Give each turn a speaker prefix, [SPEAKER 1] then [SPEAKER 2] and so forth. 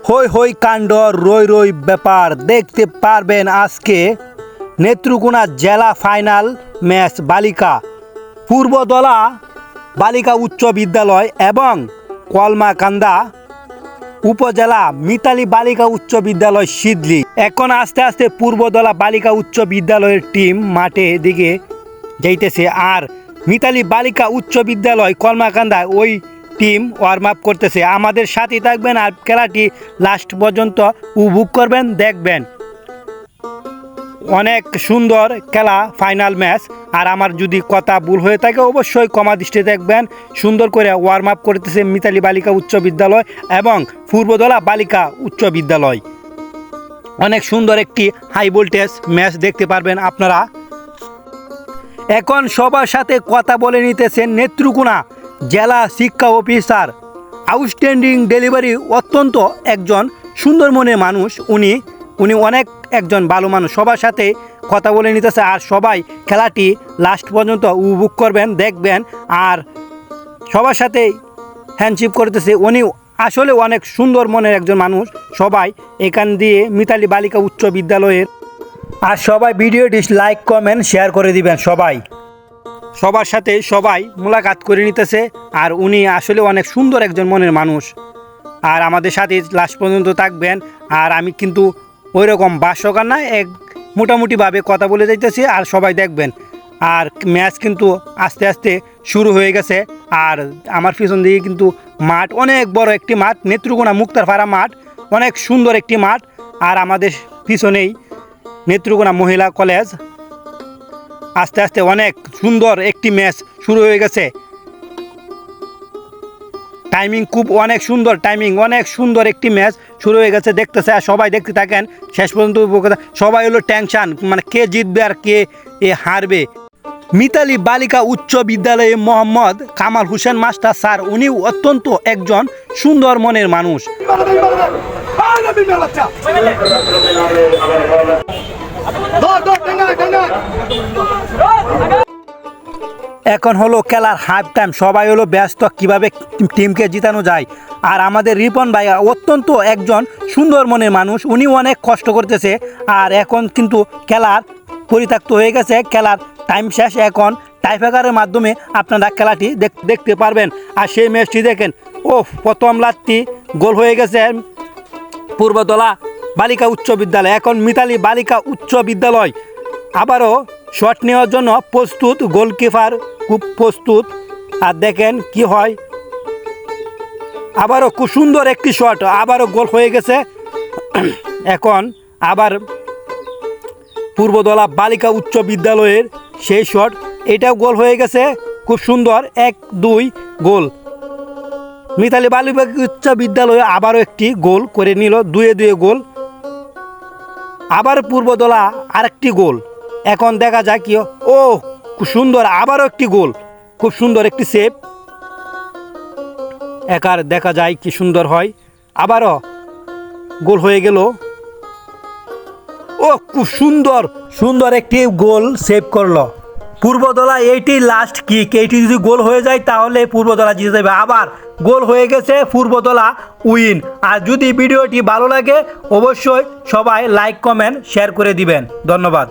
[SPEAKER 1] হই হই কাণ্ড রই রই ব্যাপার দেখতে পারবেন আজকে নেত্রকোনা জেলা ফাইনাল ম্যাচ বালিকা পূর্বদলা বালিকা উচ্চ বিদ্যালয় এবং কলমাকান্দা উপজেলা মিতালি বালিকা উচ্চ বিদ্যালয় সিদলি। এখন আস্তে আস্তে পূর্বদলা বালিকা উচ্চ বিদ্যালয়ের টিম মাঠে দিকে যাইতেছে, আর মিতালি বালিকা উচ্চ বিদ্যালয় কলমাকান্দা ওই টিম ওয়ার্ম আপ করতেছে। আমাদের সাথে থাকবেন আর খেলাটি লাস্ট পর্যন্ত উপভোগ করবেন, দেখবেন অনেক সুন্দর খেলা ফাইনাল ম্যাচ। আর আমার যদি কথা ভুল হয়ে থাকে অবশ্যই কমা দৃষ্টি দেখবেন। সুন্দর করে ওয়ার্ম আপ করতেছে মিতালি বালিকা উচ্চ বিদ্যালয় এবং পূর্বদলা বালিকা উচ্চ বিদ্যালয়। অনেক সুন্দর একটি হাই ভোল্টেজ ম্যাচ দেখতে পারবেন আপনারা। এখন সবার সাথে কথা বলে নিতেছেন নেত্রকোনা জেলা শিক্ষা অফিসার, আউটস্ট্যান্ডিং ডেলিভারি, অত্যন্ত একজন সুন্দর মনের মানুষ। উনি অনেক একজন ভালো মানুষ। সবার সাথে কথা বলে নিতেছে আর সবাই খেলাটি লাস্ট পর্যন্ত উপভোগ করবেন, দেখবেন। আর সবার সাথে হ্যান্ডশিপ করতেছে। উনি আসলে অনেক সুন্দর মনের একজন মানুষ। সবাই এখান দিয়ে মিতালি বালিকা উচ্চ বিদ্যালয়ের, আর সবাই ভিডিওটি লাইক কমেন্ট শেয়ার করে দিবেন। সবার সাথে সবাই মোলাকাত করে নিতেছে। আর উনি আসলে অনেক সুন্দর একজন মনের মানুষ। আর আমাদের সাথে লাস্ট পর্যন্ত থাকবেন। আর আমি কিন্তু ওই রকম বাসকার না, এক মোটামুটিভাবে কথা বলে যাইতেছি আর সবাই দেখবেন। আর ম্যাচ কিন্তু আস্তে আস্তে শুরু হয়ে গেছে। আর আমার পিছন দিকে কিন্তু মাঠ, অনেক বড় একটি মাঠ, নেত্রকোনা মুক্তারপাড়া মাঠ, অনেক সুন্দর একটি মাঠ। আর আমাদের পিছনেই নেত্রকোনা মহিলা কলেজ। আস্তে আস্তে অনেক সুন্দর একটি ম্যাচ শুরু হয়ে গেছে। টাইমিং খুব অনেক সুন্দর, অনেক সুন্দর একটি ম্যাচ শুরু হয়ে গেছে, দেখতেছে। আর সবাই দেখতে থাকেন শেষ পর্যন্ত। সবাই হলো টেনশন, মানে কে জিতবে আর কে হারবে। মিতালি বালিকা উচ্চ বিদ্যালয়ে মোহাম্মদ কামাল হোসেন মাস্টার স্যার, উনি অত্যন্ত একজন সুন্দর মনের মানুষ। এখন হলো খেলার হাফ টাইম। সবাই হলো ব্যস্ত কিভাবে টিমকে জিতানো যায়। আর আমাদের রিপন ভাই অত্যন্ত একজন সুন্দর মনের মানুষ, উনি অনেক কষ্ট করতেছে। আর এখন কিন্তু খেলার পরিত্যক্ত হয়ে গেছে, খেলার টাইম শেষ। এখন টাইফাকারের মাধ্যমে আপনারা খেলাটি দেখতে পারবেন। আর সেই ম্যাচটি দেখেন, প্রথম লাত্তি গোল হয়ে গেছে পূর্বদলা বালিকা উচ্চ বিদ্যালয়। এখন মিতালি বালিকা উচ্চ বিদ্যালয় আবারও শট নেওয়ার জন্য প্রস্তুত, গোলকিপার খুব প্রস্তুত। আর দেখেন কি হয়, আবারও খুব সুন্দর একটি শট, আবারও গোল হয়ে গেছে। এখন আবার পূর্বদলা বালিকা উচ্চ বিদ্যালয়ের সেই শট, এটাও গোল হয়ে গেছে, খুব সুন্দর 1-2 গোল। মিতালি বালিকা উচ্চ বিদ্যালয়ে আবারও একটি গোল করে নিল, 2-2 গোল। আবার পূর্বদলা আরেকটি গোল। এখন দেখা যায় কি, খুব সুন্দর আবারও একটি গোল, খুব সুন্দর একটি সেভ। একার দেখা যায় কি সুন্দর হয়, আবারও গোল হয়ে গেল। খুব সুন্দর একটি গোল সেভ করলো পূর্বদলা। এইটি লাস্ট কিক, এইটি যদি গোল হয়ে যায় তাহলে পূর্বদলা জিতে যাবে। আবার গোল হয়ে গেছে, পূর্বদলা উইন। আর যদি ভিডিওটি ভালো লাগে অবশ্যই সবাই লাইক কমেন্ট শেয়ার করে দিবেন। ধন্যবাদ।